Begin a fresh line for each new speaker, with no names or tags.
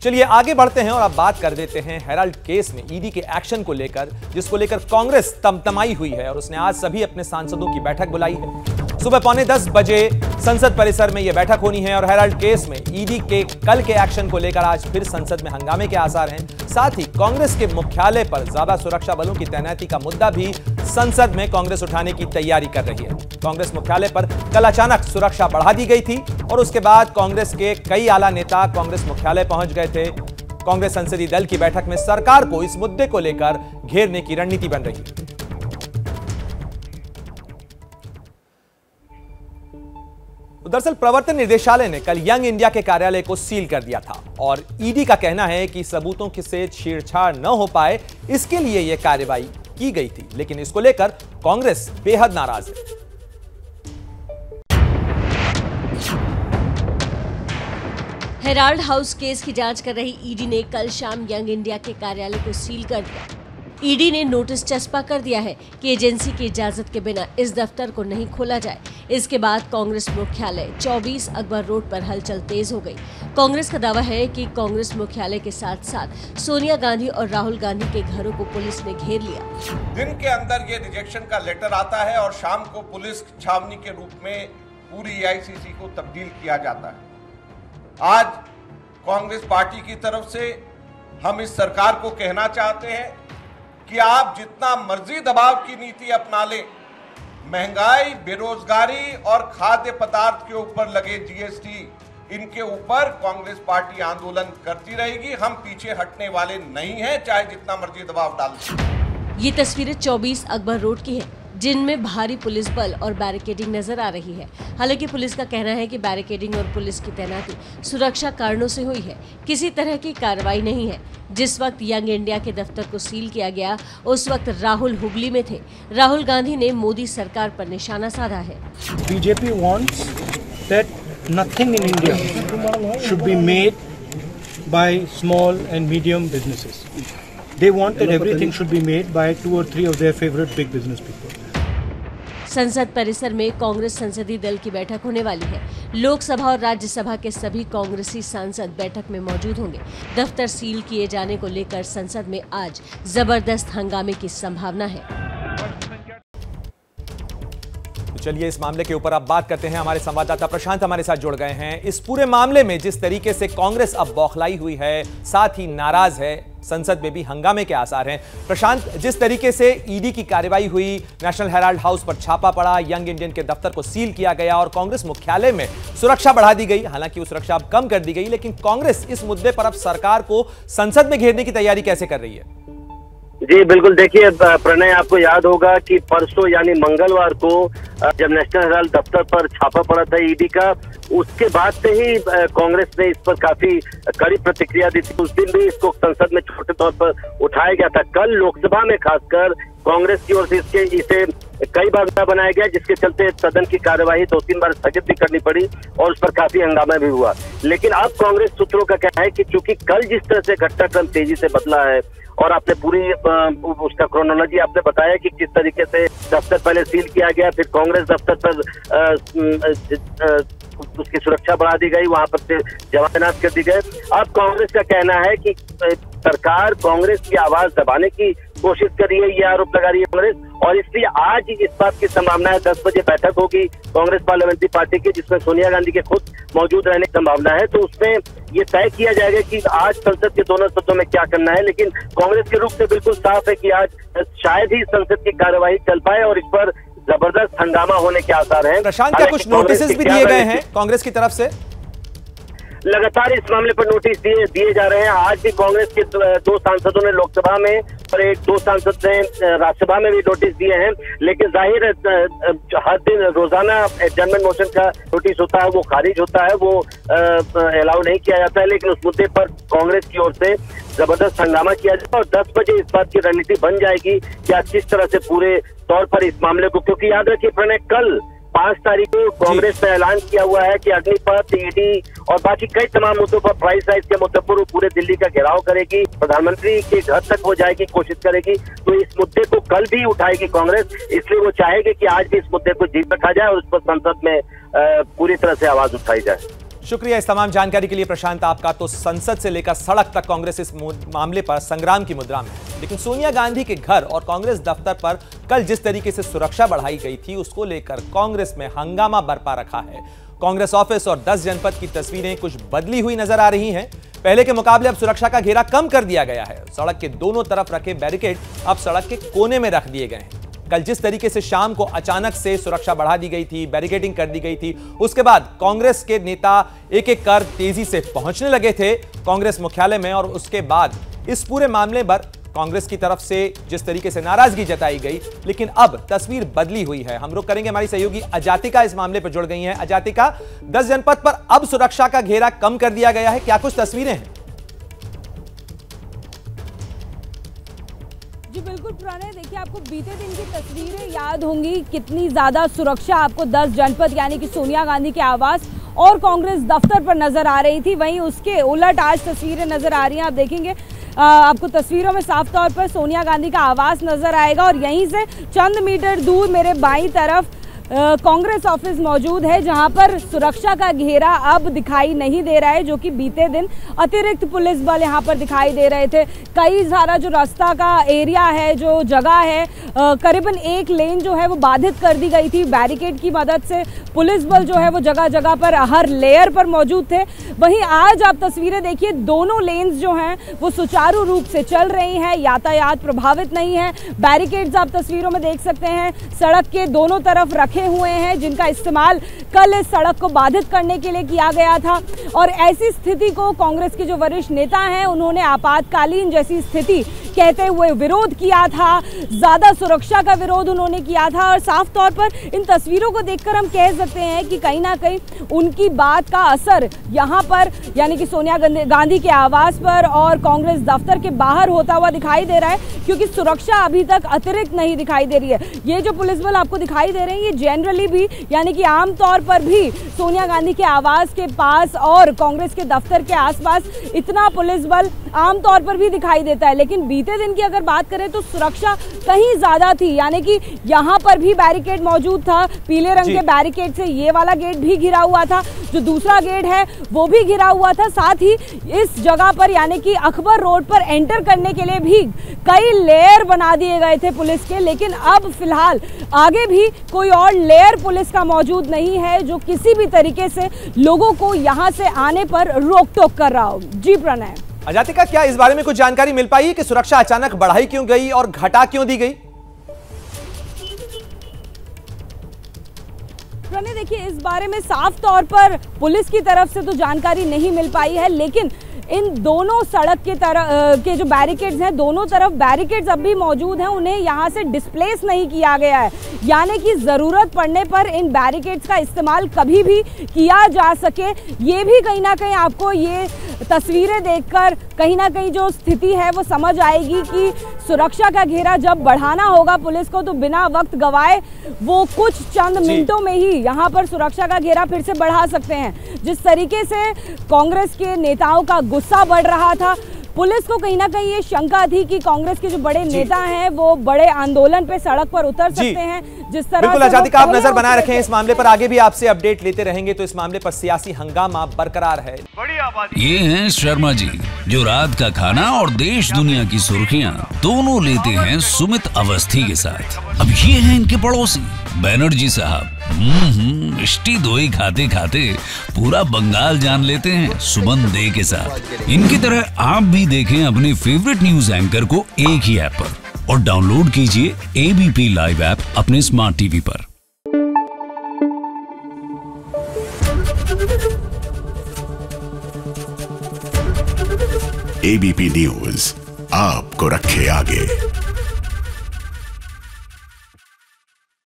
चलिए आगे बढ़ते हैं और अब बात कर देते हैं हेराल्ड केस में ईडी के एक्शन को लेकर, जिसको लेकर कांग्रेस तमतमाई हुई है और उसने आज सभी अपने सांसदों की बैठक बुलाई है। सुबह 9:45 बजे संसद परिसर में यह बैठक होनी है और हेराल्ड केस में ईडी के कल के एक्शन को लेकर आज फिर संसद में हंगामे के आसार हैं। साथ ही कांग्रेस के मुख्यालय पर ज्यादा सुरक्षा बलों की तैनाती का मुद्दा भी संसद में कांग्रेस उठाने की तैयारी कर रही है। कांग्रेस मुख्यालय पर कल अचानक सुरक्षा बढ़ा दी गई थी और उसके बाद कांग्रेस के कई आला नेता कांग्रेस मुख्यालय पहुंच गए थे। कांग्रेस संसदीय दल की बैठक में सरकार को इस मुद्दे को लेकर घेरने की रणनीति बन रही है। दरअसल प्रवर्तन निदेशालय ने कल यंग इंडिया के कार्यालय को सील कर दिया था और ईडी का कहना है कि सबूतों से छेड़छाड़ न हो पाए, इसके लिए यह कार्रवाई की गई थी। लेकिन इसको लेकर कांग्रेस बेहद नाराज है।
हेराल्ड हाउस केस की जांच कर रही ईडी ने कल शाम यंग इंडिया के कार्यालय को सील कर दिया। ईडी ने नोटिस चस्पा कर दिया है कि एजेंसी की इजाजत के बिना इस दफ्तर को नहीं खोला जाए। इसके बाद कांग्रेस मुख्यालय 24 अकबर रोड पर हलचल तेज हो गई। कांग्रेस का दावा है कि कांग्रेस मुख्यालय के साथ साथ सोनिया गांधी और राहुल गांधी के घरों को पुलिस ने घेर लिया।
दिन के अंदर ये रिजेक्शन का लेटर आता है और शाम को पुलिस छावनी के रूप में पूरी एआईसीसी को तब्दील किया जाता है। आज कांग्रेस पार्टी की तरफ से हम इस सरकार को कहना चाहते हैं कि आप जितना मर्जी दबाव की नीति अपना लें, महंगाई, बेरोजगारी और खाद्य पदार्थ के ऊपर लगे जीएसटी, इनके ऊपर कांग्रेस पार्टी आंदोलन करती रहेगी। हम पीछे हटने वाले नहीं हैं, चाहे जितना मर्जी दबाव डाल दें।
ये तस्वीरें 24 अकबर रोड की हैं, जिनमें भारी पुलिस बल और बैरिकेडिंग नजर आ रही है। हालांकि पुलिस का कहना है कि बैरिकेडिंग और पुलिस की तैनाती सुरक्षा कारणों से हुई है, किसी तरह की कार्रवाई नहीं है। जिस वक्त यंग इंडिया के दफ्तर को सील किया गया, उस वक्त राहुल हुगली में थे। राहुल गांधी ने मोदी सरकार पर निशाना साधा है।
BJP wants that nothing in India should be made by small and medium businesses. They want that everything should be made by 2 or 3 of their favorite big business people.
संसद परिसर में कांग्रेस संसदीय दल की बैठक होने वाली है। लोकसभा और राज्यसभा के सभी कांग्रेसी सांसद बैठक में मौजूद होंगे। दफ्तर सील किए जाने को लेकर संसद में आज जबरदस्त हंगामे की संभावना है।
चलिए इस मामले के ऊपर अब बात करते हैं। हमारे संवाददाता प्रशांत हमारे साथ जुड़ गए हैं। इस पूरे मामले में जिस तरीके से कांग्रेस अब बौखलाई हुई है, साथ ही नाराज है, संसद में भी हंगामे के आसार हैं। प्रशांत, जिस तरीके से ईडी की कार्रवाई हुई, नेशनल हेराल्ड हाउस पर छापा पड़ा, यंग इंडियन के दफ्तर को सील किया गया और कांग्रेस मुख्यालय में सुरक्षा बढ़ा दी गई। हालांकि वो सुरक्षा अब कम कर दी गई, लेकिन कांग्रेस इस मुद्दे पर अब सरकार को संसद में घेरने की तैयारी कैसे कर रही है?
जी बिल्कुल, देखिए प्रणय, आपको याद होगा कि परसों यानी मंगलवार को जब नेशनल हेराल्ड दफ्तर पर छापा पड़ा था ईडी का, उसके बाद से ही कांग्रेस ने इस पर काफी कड़ी प्रतिक्रिया दी थी। उस दिन भी इसको संसद में छोटे तौर पर उठाया गया था। कल लोकसभा में खासकर कांग्रेस की ओर से इसे कई बार बनाया गया, जिसके चलते सदन की कार्यवाही 2-3 बार स्थगित भी करनी पड़ी और उस पर काफी हंगामा भी हुआ। लेकिन अब कांग्रेस सूत्रों का कहना है कि चूंकि कल जिस तरह से घटनाक्रम तेजी से बदला है और आपने पूरी उसका क्रोनोलॉजी आपने बताया कि किस तरीके से दफ्तर पहले सील किया गया, फिर कांग्रेस दफ्तर पर उसकी सुरक्षा बढ़ा दी गई, वहां पर जवान तैनात कर दी गए। अब कांग्रेस का कहना है कि सरकार कांग्रेस की आवाज दबाने की कोशिश कर रही है, ये आरोप लगा रही है कांग्रेस। और इसलिए आज इस बात की संभावना है 10 बजे बैठक होगी कांग्रेस पार्लियामेंट्री पार्टी की, जिसमें सोनिया गांधी के खुद मौजूद रहने की संभावना है। तो उसमें ये तय किया जाएगा कि आज संसद के दोनों सदनों में क्या करना है। लेकिन कांग्रेस के रुख से बिल्कुल साफ है कि आज शायद ही संसद की कार्यवाही चल पाए और इस पर जबरदस्त हंगामा होने के आसार हैं।
प्रशांत, क्या कुछ नोटिस भी दिए गए हैं कांग्रेस की तरफ से?
लगातार इस मामले पर नोटिस दिए जा रहे हैं। आज भी कांग्रेस के 2 सांसदों ने लोकसभा में और 2 सांसद ने राज्यसभा में भी नोटिस दिए हैं। लेकिन जाहिर है हर दिन रोजाना एडजर्नमेंट मोशन का नोटिस होता है, वो खारिज होता है, वो अलाउ नहीं किया जाता है। लेकिन उस मुद्दे पर कांग्रेस की ओर से जबरदस्त हंगामा किया जाएगा और 10 बजे इस बात की रणनीति बन जाएगी कि आज किस तरह से पूरे तौर पर इस मामले को, क्योंकि याद रखिए प्रणय, कल 5 तारीख को कांग्रेस ने ऐलान किया हुआ है कि अग्निपथ, ईडी और बाकी कई तमाम मुद्दों पर, प्राइस राइज के मुद्दे पर वो पूरे दिल्ली का घेराव करेगी, प्रधानमंत्री के घर तक वो जाएगी, कोशिश करेगी। तो इस मुद्दे को कल भी उठाएगी कांग्रेस, इसलिए वो चाहेगी कि आज भी इस मुद्दे को जीत रखा जाए और उस पर संसद में पूरी तरह से आवाज उठाई जाए।
शुक्रिया इस तमाम जानकारी के लिए प्रशांत आपका। तो संसद से लेकर सड़क तक कांग्रेस इस मामले पर संग्राम की मुद्रा में है, लेकिन सोनिया गांधी के घर और कांग्रेस दफ्तर पर कल जिस तरीके से सुरक्षा बढ़ाई गई थी उसको लेकर कांग्रेस में हंगामा बरपा रखा है। कांग्रेस ऑफिस और 10 जनपद की तस्वीरें कुछ बदली हुई नजर आ रही हैं। पहले के मुकाबले अब सुरक्षा का घेरा कम कर दिया गया है। सड़क के दोनों तरफ रखे बैरिकेड अब सड़क के कोने में रख दिए गए हैं। कल जिस तरीके से शाम को अचानक से सुरक्षा बढ़ा दी गई थी, बैरिकेडिंग कर दी गई थी, उसके बाद कांग्रेस के नेता एक एक कर तेजी से पहुंचने लगे थे कांग्रेस मुख्यालय में। और उसके बाद इस पूरे मामले पर कांग्रेस की तरफ से जिस तरीके से नाराजगी जताई गई, लेकिन अब तस्वीर बदली हुई है। हम रुक करेंगे, हमारी सहयोगी अजातिका इस मामले पर जुड़ गई हैं। अजातिका, 10 जनपद पर अब सुरक्षा का घेरा कम कर दिया गया है, क्या कुछ तस्वीरें हैं?
जी बिल्कुल प्रणय, देखिए आपको बीते दिन की तस्वीरें याद होंगी, कितनी ज्यादा सुरक्षा आपको 10 जनपद यानी कि सोनिया गांधी के आवास और कांग्रेस दफ्तर पर नजर आ रही थी। वहीं उसके उलट आज तस्वीरें नजर आ रही हैं। आप देखेंगे आपको तस्वीरों में साफ तौर पर सोनिया गांधी का आवास नजर आएगा और यहीं से चंद मीटर दूर मेरे बाईं तरफ कांग्रेस ऑफिस मौजूद है, जहां पर सुरक्षा का घेरा अब दिखाई नहीं दे रहा है, जो कि बीते दिन अतिरिक्त पुलिस बल यहां पर दिखाई दे रहे थे। कई सारा जो रास्ता का एरिया है, जो जगह है, करीबन एक लेन जो है वो बाधित कर दी गई थी बैरिकेड की मदद से। पुलिस बल जो है वो जगह जगह पर हर लेयर पर मौजूद थे। वहीं आज आप तस्वीरें देखिए, दोनों लेन्स जो हैं वो सुचारू रूप से चल रही हैं, यातायात प्रभावित नहीं है। बैरिकेड्स आप तस्वीरों में देख सकते हैं सड़क के दोनों तरफ रखे हुए हैं, जिनका इस्तेमाल कल इस सड़क को बाधित करने के लिए किया गया था। और ऐसी स्थिति को कांग्रेस के जो वरिष्ठ नेता हैं उन्होंने आपातकालीन जैसी स्थिति कहते हुए विरोध किया था, ज्यादा सुरक्षा का विरोध उन्होंने किया था। और साफ तौर पर इन तस्वीरों को देखकर हम कह सकते हैं कि कहीं ना कहीं उनकी बात का असर यहाँ पर यानी कि सोनिया गांधी के आवास पर और कांग्रेस दफ्तर के बाहर होता हुआ दिखाई दे रहा है, क्योंकि सुरक्षा अभी तक अतिरिक्त नहीं दिखाई दे रही है। ये जो पुलिस बल आपको दिखाई दे रहे हैं, ये जनरली भी यानी कि आमतौर पर भी सोनिया गांधी के आवास के पास और कांग्रेस के दफ्तर के आसपास इतना पुलिस बल आमतौर पर भी दिखाई देता है। लेकिन बीते दिन की अगर बात करें तो सुरक्षा कहीं ज्यादा थी, यानी कि यहाँ पर भी बैरिकेड मौजूद था। पीले रंग के बैरिकेड से ये वाला गेट भी घिरा हुआ था, जो दूसरा गेट है वो भी घिरा हुआ था। साथ ही इस जगह पर यानी कि अकबर रोड पर एंटर करने के लिए भी कई लेयर बना दिए गए थे पुलिस के। लेकिन अब फिलहाल आगे भी कोई और लेयर पुलिस का मौजूद नहीं है, जो किसी भी तरीके से लोगों को यहाँ से आने पर रोक टोक कर रहा हो। जी प्रणय।
अजातिका, क्या इस बारे में कुछ जानकारी मिल पाई कि सुरक्षा अचानक बढ़ाई क्यों गई और घटा क्यों दी गई?
प्रणय, देखिए इस बारे में साफ तौर पर पुलिस की तरफ से तो जानकारी नहीं मिल पाई है, लेकिन इन दोनों सड़क के तरफ के जो बैरिकेड्स हैं, दोनों तरफ बैरिकेड्स अब भी मौजूद हैं, उन्हें यहाँ से डिस्प्लेस नहीं किया गया है, यानी कि ज़रूरत पड़ने पर इन बैरिकेड्स का इस्तेमाल कभी भी किया जा सके। ये भी कहीं ना कहीं आपको ये तस्वीरें देखकर कहीं ना कहीं जो स्थिति है वो समझ आएगी कि सुरक्षा का घेरा जब बढ़ाना होगा पुलिस को तो बिना वक्त गवाए वो कुछ चंद मिनटों में ही यहाँ पर सुरक्षा का घेरा फिर से बढ़ा सकते हैं। जिस तरीके से कांग्रेस के नेताओं का गुस्सा बढ़ रहा था, पुलिस को कहीं ना कहीं ये शंका थी कि कांग्रेस के जो बड़े नेता हैं वो बड़े आंदोलन पे सड़क पर उतर सकते हैं। जिस तरह
बिल्कुल अजातिका, आप नजर बनाए रखें इस मामले पर, आगे भी आपसे अपडेट लेते रहेंगे। तो इस मामले पर सियासी हंगामा बरकरार है।
ये हैं शर्मा जी, जो रात का खाना और देश दुनिया की सुर्खियां दोनों लेते हैं सुमित अवस्थी के साथ। अब ये हैं इनके पड़ोसी बैनर्जी साहब। मिष्टी दोई खाते खाते पूरा बंगाल जान लेते हैं सुमन दे के साथ। इनकी तरह आप भी देखें अपने फेवरेट न्यूज एंकर को एक ही ऐप पर और डाउनलोड कीजिए एबीपी लाइव ऐप अपने स्मार्ट टीवी पर।
एबीपी न्यूज आपको रखे आगे।